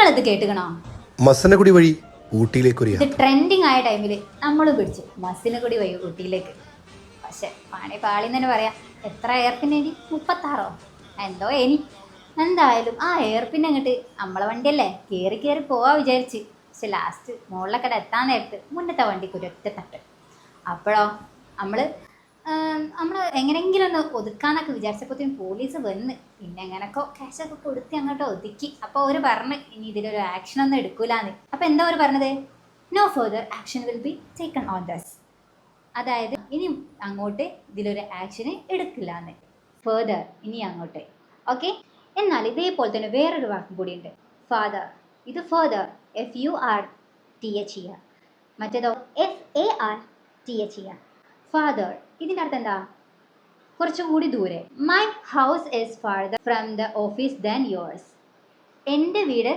നിങ്ങളിത് കേട്ടുകണോ? മസനഗുഡി വഴി ഊട്ടിയിലേക്ക് ഇത് ട്രെൻഡിങ് ആയ ടൈമിൽ നമ്മൾ പിടിച്ചു മസിനഗുഡി വഴി ഊട്ടിയിലേക്ക്. പക്ഷെ പണി പാളിന്ന് തന്നെ പറയാം. എത്ര എയർപിൻ ഇനി 36 എന്തോ ഇനി എന്തായാലും ആ എയർപിൻ അങ്ങോട്ട് നമ്മളെ വണ്ടിയല്ലേ കയറി കയറി പോവാ വിചാരിച്ച്. പക്ഷെ ലാസ്റ്റ് മുകളിലൊക്കെ എത്താൻ നേരത്ത് മുന്നത്തെ വണ്ടിക്ക് ഒരു ഒറ്റ തട്ട്. അപ്പോഴോ നമ്മൾ എങ്ങനെയെങ്കിലും ഒന്ന് ഒതുക്കാന്നൊക്കെ വിചാരിച്ചപ്പോഴത്തേക്കും പോലീസ് വന്ന് പിന്നെ എങ്ങനെയൊക്കെ ക്യാഷൊക്കെ കൊടുത്ത് അങ്ങോട്ട് ഒതുക്കി. അപ്പോൾ അവർ പറഞ്ഞ് ഇനി ഇതിലൊരു ആക്ഷൻ ഒന്നും എടുക്കൂലെന്ന്. അപ്പോൾ എന്താ അവർ പറഞ്ഞത്? No further action will be taken on this. അതായത് ഇനി അങ്ങോട്ട് ഇതിലൊരു ആക്ഷന് എടുക്കില്ലാന്ന്. ഫർദർ ഇനി അങ്ങോട്ട്. ഓക്കെ. എന്നാൽ ഇതേപോലെ തന്നെ വേറൊരു വാക്കും കൂടിയുണ്ട്. ഫാദർ. ഇത് ഫർദർ FURTH. മറ്റേതോ FARTH. ഫാദർ ഇതിൻ്റെ അർത്ഥം എന്താ? കുറച്ചും കൂടി ദൂരെ. My house is farther from the office than yours. എൻ്റെ വീട്